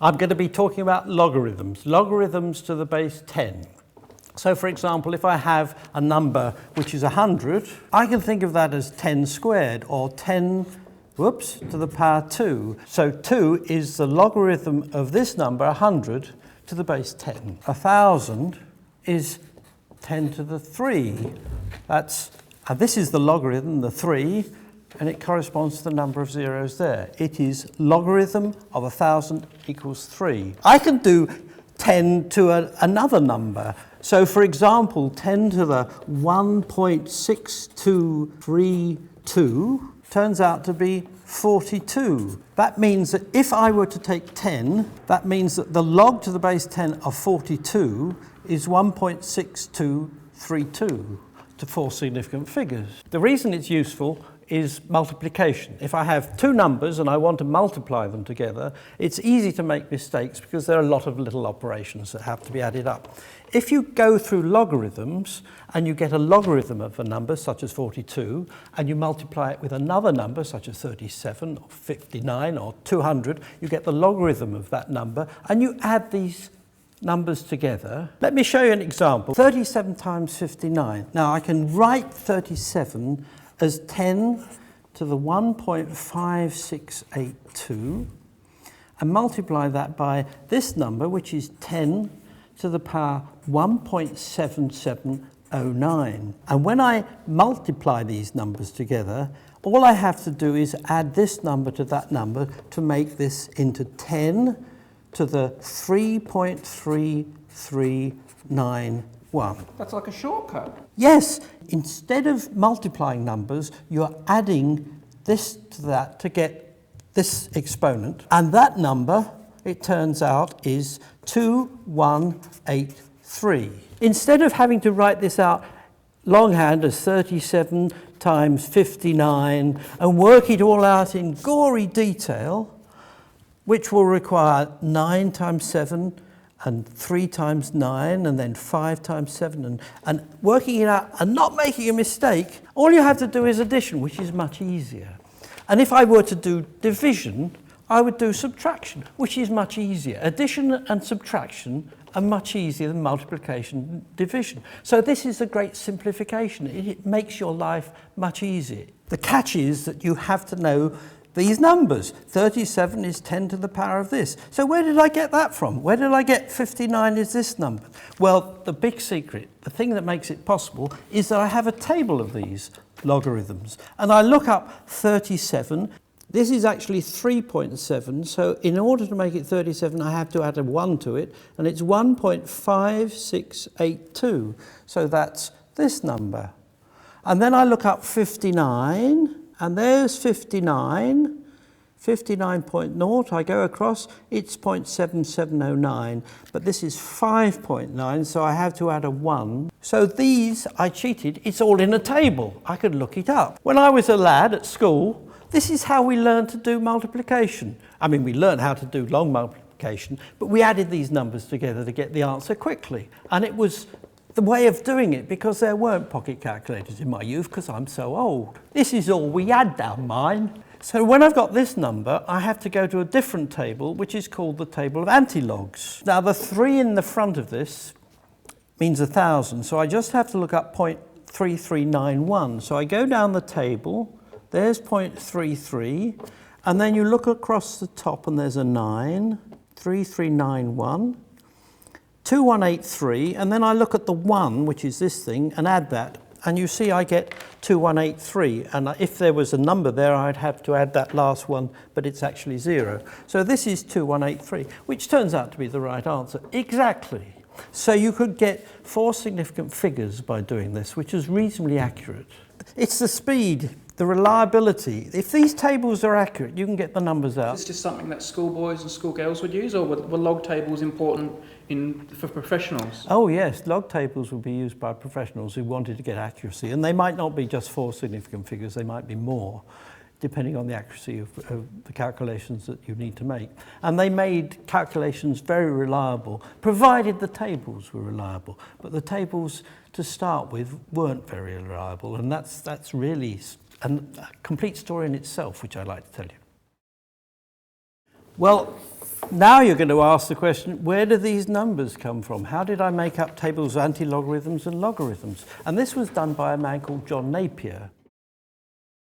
I'm going to be talking about logarithms, logarithms to the base 10. So for example, if I have a number which is 100, I can think of that as 10 squared, or 10, to the power 2. So 2 is the logarithm of this number, 100, to the base 10. 1,000 is 10 to the 3. This is the logarithm, the 3, and it corresponds to the number of zeros there. It is logarithm of 1,000 equals 3. I can do 10 to another number. So for example, 10 to the 1.6232 turns out to be 42. That means that if I were to take 10, that means that the log to the base 10 of 42 is 1.6232 to 4 significant figures. The reason it's useful is multiplication. If I have two numbers and I want to multiply them together, it's easy to make mistakes because there are a lot of little operations that have to be added up. If you go through logarithms and you get a logarithm of a number such as 42 and you multiply it with another number such as 37 or 59 or 200, you get the logarithm of that number and you add these numbers together. Let me show you an example. 37 times 59. Now I can write 37 as 10 to the 1.5682 and multiply that by this number, which is 10 to the power 1.7709. And when I multiply these numbers together, all I have to do is add this number to that number to make this into 10 to the 3.3391. That's like a shortcut. Yes, instead of multiplying numbers, you're adding this to that to get this exponent. And that number, it turns out, is 2183. Instead of having to write this out longhand as 37 times 59 and work it all out in gory detail, which will require 9 times 7 and 3 times 9 and then 5 times 7 and working it out and not making a mistake, all you have to do is addition, which is much easier. And if I were to do division, I would do subtraction, which is much easier. Addition and subtraction are much easier than multiplication and division. So this is a great simplification. It makes your life much easier. The catch is that you have to know these numbers. 37 is 10 to the power of this. So where did I get that from? Where did I get 59 is this number? Well, the big secret, the thing that makes it possible, is that I have a table of these logarithms. And I look up 37. This is actually 3.7. So in order to make it 37, I have to add a 1 to it. And it's 1.5682. So that's this number. And then I look up 59. And there's 59, 59.0, I go across, it's 0.7709, but this is 5.9, so I have to add a 1. So these, I cheated, it's all in a table. I could look it up. When I was a lad at school, this is how we learned to do multiplication. I mean, we learned how to do long multiplication, but we added these numbers together to get the answer quickly. And it was the way of doing it because there weren't pocket calculators in my youth because I'm so old. This is all we had down mine. So when I've got this number, I have to go to a different table, which is called the table of antilogs. Now the 3 in the front of this means 1,000, so I just have to look up 0.3391. So I go down the table, there's 0.33, and then you look across the top and there's a 9, 3391. 2183, and then I look at the 1, which is this thing, and add that, and you see I get 2183, and if there was a number there I'd have to add that last one, but it's actually 0. So this is 2183, which turns out to be the right answer. Exactly. So you could get 4 significant figures by doing this, which is reasonably accurate. It's the speed, the reliability. If these tables are accurate, you can get the numbers out. Is this just something that schoolboys and schoolgirls would use, or were log tables important for professionals? Oh yes, log tables would be used by professionals who wanted to get accuracy, and they might not be just 4 significant figures, they might be more, depending on the accuracy of the calculations that you need to make. And they made calculations very reliable, provided the tables were reliable. But the tables, to start with, weren't very reliable, and that's really a complete story in itself, which I'd like to tell you. Well, Now you're going to ask the question, where do these numbers come from? How did I make up tables of anti-logarithms and logarithms? And this was done by a man called John Napier.